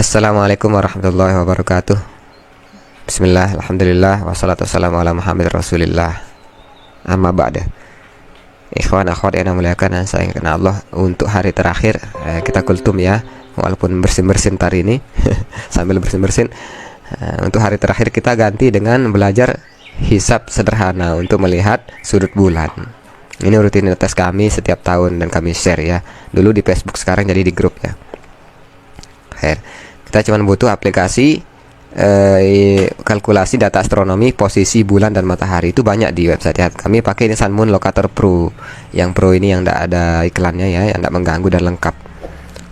Assalamualaikum warahmatullahi wabarakatuh. Bismillah, alhamdulillah, wassalatu wassalamu ala Muhammad Rasulillah. Amma ba'da. Ikhwan akhwat yang muliakan dan saya kenal Allah, untuk hari terakhir kita kultum ya, walaupun bersin-bersin hari ini sambil bersin-bersin. Untuk hari terakhir kita ganti dengan belajar hisab sederhana untuk melihat sudut bulan. Ini rutinitas kami setiap tahun dan kami share ya. Dulu di Facebook, sekarang jadi di grup ya. Kita cuma butuh aplikasi kalkulasi data astronomi posisi bulan dan matahari. Itu banyak di website ya. Kami pakai ini Sun Moon Locator Pro. Yang Pro ini yang tidak ada iklannya ya, yang tidak mengganggu dan lengkap.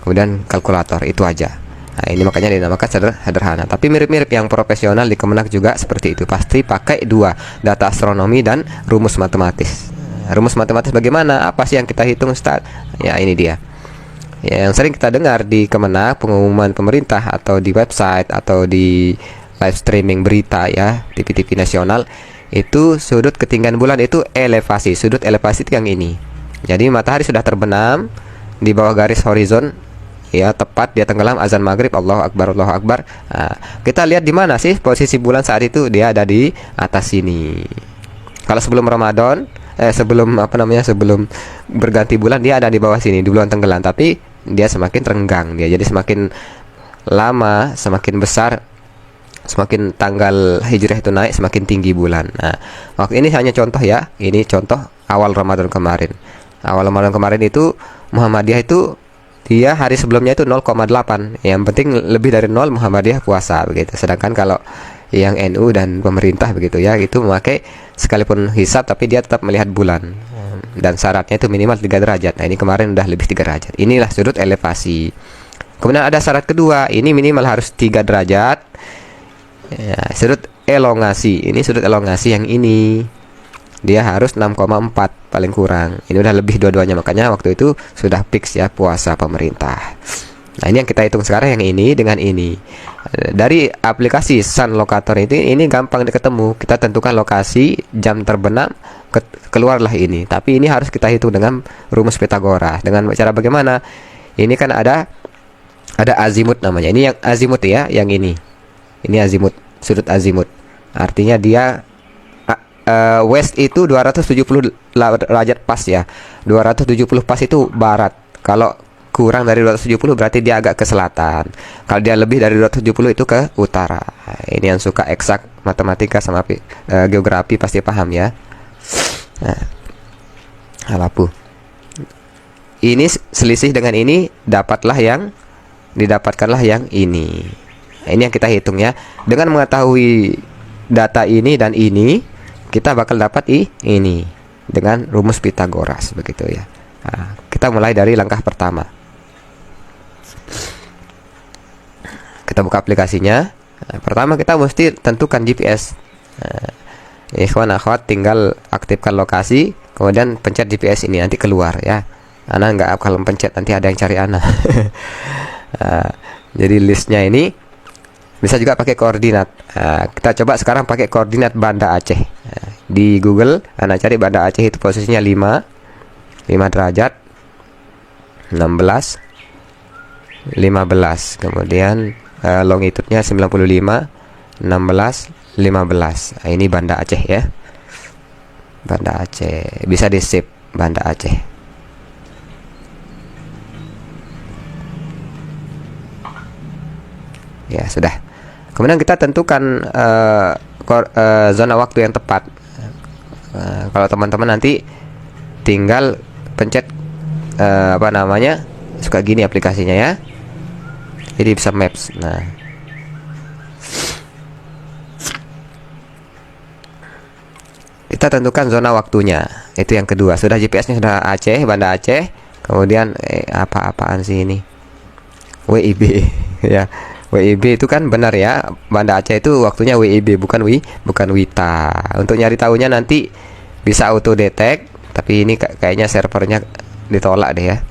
Kemudian kalkulator, itu aja. Nah, ini makanya dinamakan sederhana. Tapi mirip-mirip yang profesional di Kemenak juga seperti itu. Pasti pakai dua, data astronomi dan rumus matematis. Rumus matematis bagaimana? Apa sih yang kita hitung, Ustaz? Ya, ini dia. Ya, yang sering kita dengar di Kemenak, pengumuman pemerintah atau di website atau di live streaming berita ya, TV-TV nasional, itu sudut ketinggian bulan itu elevasi. Sudut elevasi itu yang ini. Jadi matahari sudah terbenam di bawah garis horizon ya, tepat dia tenggelam azan maghrib, Allahu Akbar, Allahu Akbar. Nah, kita lihat di mana sih posisi bulan saat itu? Dia ada di atas sini. Kalau sebelum Ramadan, sebelum berganti bulan, dia ada di bawah sini, di bulan tenggelam. Tapi dia semakin renggang dia, jadi semakin lama, semakin besar, semakin tanggal hijrah itu naik, semakin tinggi bulan. Nah, waktu ini hanya contoh ya. Ini contoh awal Ramadan kemarin. Awal Ramadan kemarin itu Muhammadiyah itu dia hari sebelumnya itu 0,8. Yang penting lebih dari 0 Muhammadiyah puasa begitu. Sedangkan kalau yang NU dan pemerintah begitu ya, itu memakai sekalipun hisab tapi dia tetap melihat bulan. Dan syaratnya itu minimal 3 derajat. Nah, ini kemarin udah lebih 3 derajat. Inilah sudut elevasi. Kemudian ada syarat kedua, ini minimal harus 3 derajat ya, sudut elongasi. Ini sudut elongasi yang ini, dia harus 6,4 paling kurang. Ini udah lebih dua-duanya, makanya waktu itu sudah fix ya puasa pemerintah. Nah, ini yang kita hitung sekarang, yang ini dengan ini. Dari aplikasi Sun Locator ini gampang ketemu. Kita tentukan lokasi, jam terbenam, keluarlah ini. Tapi ini harus kita hitung dengan rumus Pythagoras. Dengan cara bagaimana? Ini kan ada azimut namanya. Ini yang azimut ya, yang ini. Ini azimut, sudut azimut. Artinya dia west itu 270 derajat pas ya. 270 pas itu barat. Kalau kurang dari 270 berarti dia agak ke selatan. Kalau dia lebih dari 270 itu ke utara. Ini yang suka eksak matematika sama geografi pasti paham ya. Nah, halapu. Ini selisih dengan ini didapatkanlah yang ini. Nah, ini yang kita hitung ya. Dengan mengetahui data ini dan ini, kita bakal dapat ini dengan rumus Pythagoras begitu ya. Nah, kita mulai dari langkah pertama. Kita buka aplikasinya. Nah, pertama kita mesti tentukan GPS. Ikhwan akhwat tinggal aktifkan lokasi, kemudian pencet GPS ini, nanti keluar ya. Ana nggak akan pencet, nanti ada yang cari Ana. Jadi listnya ini bisa juga pakai koordinat. Kita coba sekarang pakai koordinat Banda Aceh. Di Google Ana cari Banda Aceh, itu posisinya 5 derajat 16 15, kemudian longitudenya 95 16 15. Nah, ini Banda Aceh ya. Banda Aceh bisa di save, Banda Aceh. Ya sudah. Kemudian kita tentukan zona waktu yang tepat. Kalau teman-teman nanti tinggal pencet suka gini aplikasinya ya. Jadi bisa maps. Nah, kita tentukan zona waktunya. Itu yang kedua. Sudah GPS-nya sudah Aceh, Banda Aceh. Kemudian apa-apaan sih ini? WIB ya. WIB itu kan benar ya. Banda Aceh itu waktunya WIB, bukan WITA. Untuk nyari tahunya nanti bisa auto detect, tapi ini kayaknya servernya ditolak deh ya.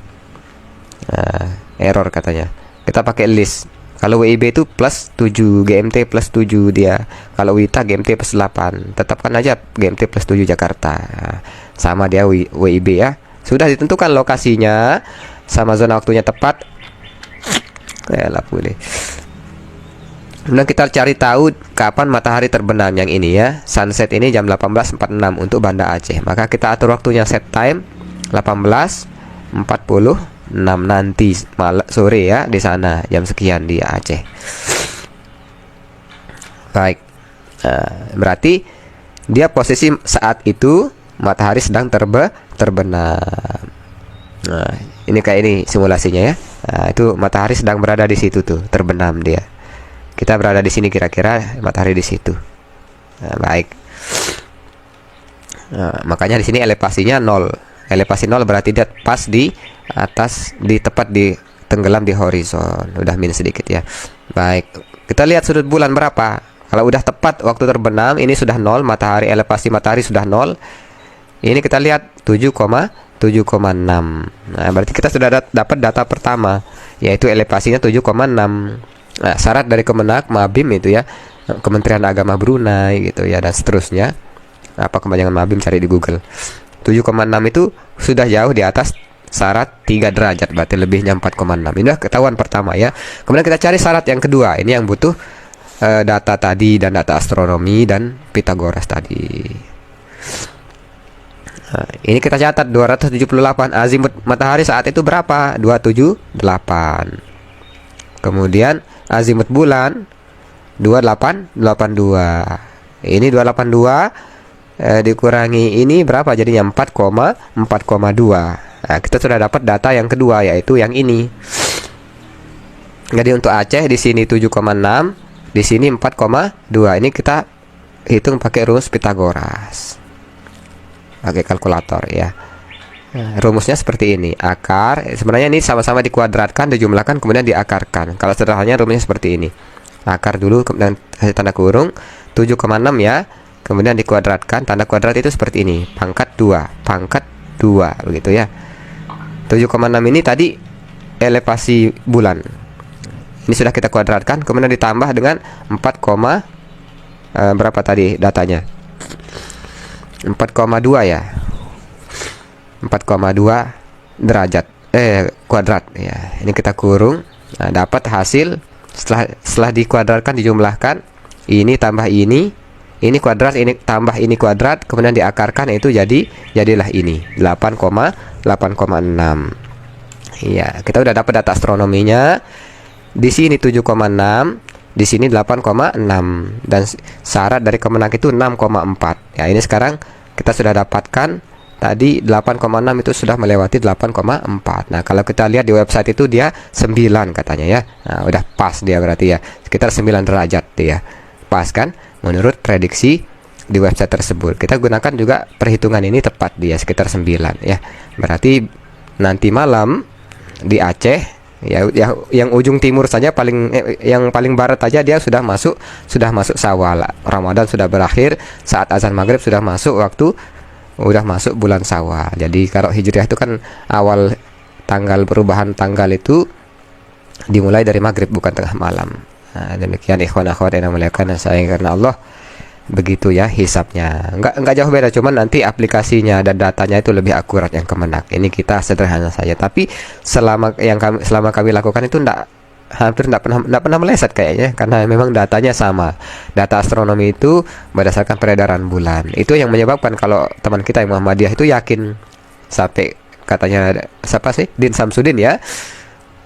Nah, error katanya. Kita pakai list. Kalau WIB itu plus 7, GMT plus 7 dia. Kalau WITA GMT plus 8. Tetapkan aja GMT plus 7 Jakarta. Nah, sama dia WIB ya. Sudah ditentukan lokasinya sama zona waktunya tepat. Boleh. Kemudian kita cari tahu kapan matahari terbenam, yang ini ya. Sunset ini jam 18.46 untuk Banda Aceh. Maka kita atur waktunya set time 18.46 nanti sore ya, di sana jam sekian di Aceh. Baik. Nah, berarti dia posisi saat itu matahari sedang terbenam. Nah, ini kayak ini simulasinya ya. Nah, itu matahari sedang berada di situ tuh, terbenam dia. Kita berada di sini kira-kira, matahari di situ. Nah, baik. Nah, makanya di sini elevasinya 0. Elevasi 0 berarti dia pas di atas, di tepat di tenggelam di horizon. Udah minus sedikit ya. Baik. Kita lihat sudut bulan berapa. Kalau udah tepat waktu terbenam, ini sudah 0, matahari, elevasi matahari sudah 0. Ini kita lihat 7,6. Nah, berarti kita sudah dapat data pertama, yaitu elevasinya 7,6. Nah, syarat dari Kemenak Mabim itu ya, Kementerian Agama Brunei gitu ya, dan seterusnya. Apa kepanjangan Mabim, cari di Google. 7,6 itu sudah jauh di atas syarat 3 derajat, berarti lebihnya 4,6. Ini udah ketahuan pertama ya. Kemudian kita cari syarat yang kedua. Ini yang butuh data tadi dan data astronomi dan Pitagoras tadi. Nah, ini kita catat 278. Azimut matahari saat itu berapa? 278. Kemudian azimut bulan 2882. Ini 282 dikurangi ini berapa? Jadinya 4,2. Nah, kita sudah dapat data yang kedua, yaitu yang ini. Jadi untuk Aceh di sini 7,6, di sini 4,2. Ini kita hitung pakai rumus Pitagoras. Pakai kalkulator ya. Rumusnya seperti ini. Akar, sebenarnya ini sama-sama dikuadratkan, dijumlahkan, kemudian diakarkan. Kalau sederhananya rumusnya seperti ini. Akar dulu, kemudian tanda kurung 7,6 ya. Kemudian dikuadratkan, tanda kuadrat itu seperti ini. Pangkat 2 begitu ya. 7,6 ini tadi elevasi bulan. Ini sudah kita kuadratkan, kemudian ditambah dengan 4, berapa tadi datanya? 4,2 ya. 4,2 derajat kuadrat ya. Ini kita kurung. Nah, dapat hasil setelah dikuadratkan, dijumlahkan, ini tambah ini kuadrat, ini tambah ini kuadrat, kemudian diakarkan, itu jadilah ini 8,6. Iya, kita udah dapat data astronominya. Di sini 7,6, di sini 8,6, dan syarat dari Kemenak itu 6,4. Ya, ini sekarang kita sudah dapatkan. Tadi 8,6 itu sudah melewati 8,4. Nah, kalau kita lihat di website itu dia 9 katanya ya. Nah, udah pas dia berarti ya. Sekitar 9 derajat dia. Pas kan? Menurut prediksi di website tersebut. Kita gunakan juga perhitungan ini tepat dia sekitar 9 ya. Berarti nanti malam di Aceh ya, yang ujung timur saja yang paling barat aja dia sudah masuk Syawal. Ramadan sudah berakhir, saat azan maghrib sudah masuk bulan Syawal. Jadi kalau Hijriah itu kan awal tanggal, perubahan tanggal itu dimulai dari maghrib, bukan tengah malam. Nah, demikian ikhwan akhwat yang dimuliakan saya karena Allah. Begitu ya hisabnya. Enggak jauh beda, cuman nanti aplikasinya dan datanya itu lebih akurat yang Kemenak. Ini kita sederhana saja, tapi selama kami lakukan itu hampir enggak pernah meleset kayaknya, karena memang datanya sama. Data astronomi itu berdasarkan peredaran bulan. Itu yang menyebabkan kalau teman kita yang Muhammadiyah itu yakin, sampai katanya siapa sih? Din Samsudin ya.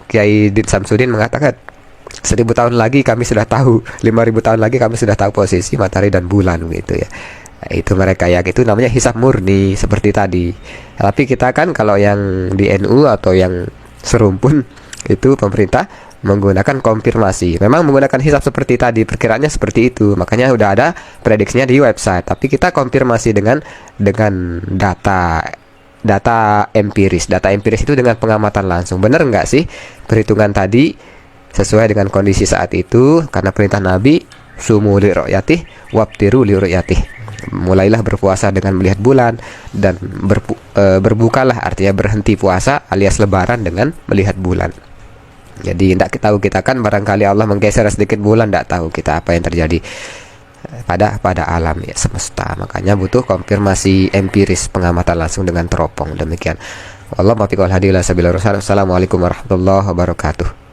Kiai Din Samsudin mengatakan 1000 tahun lagi kami sudah tahu, 5000 tahun lagi kami sudah tahu posisi matahari dan bulan gitu ya. Nah, itu mereka ya, itu namanya hisab murni seperti tadi. Tapi kita kan kalau yang di NU atau yang serumpun itu pemerintah menggunakan konfirmasi. Memang menggunakan hisab seperti tadi, perkiraannya seperti itu. Makanya udah ada prediksinya di website. Tapi kita konfirmasi dengan data empiris. Data empiris itu dengan pengamatan langsung. Benar nggak sih perhitungan tadi sesuai dengan kondisi saat itu? Karena perintah Nabi, sumu li ru'yatih wabtiru li ru'yatih. Mulailah berpuasa dengan melihat bulan, dan berbukalah, artinya berhenti puasa alias lebaran dengan melihat bulan. Jadi tidak tahu kita kan, barangkali Allah menggeser sedikit bulan, tidak tahu kita apa yang terjadi pada alam ya semesta. Makanya butuh konfirmasi empiris, pengamatan langsung dengan teropong. Demikian. Wallahu muwaffiq wal hadi ila sabilir rasyad. Assalamualaikum warahmatullahi wabarakatuh.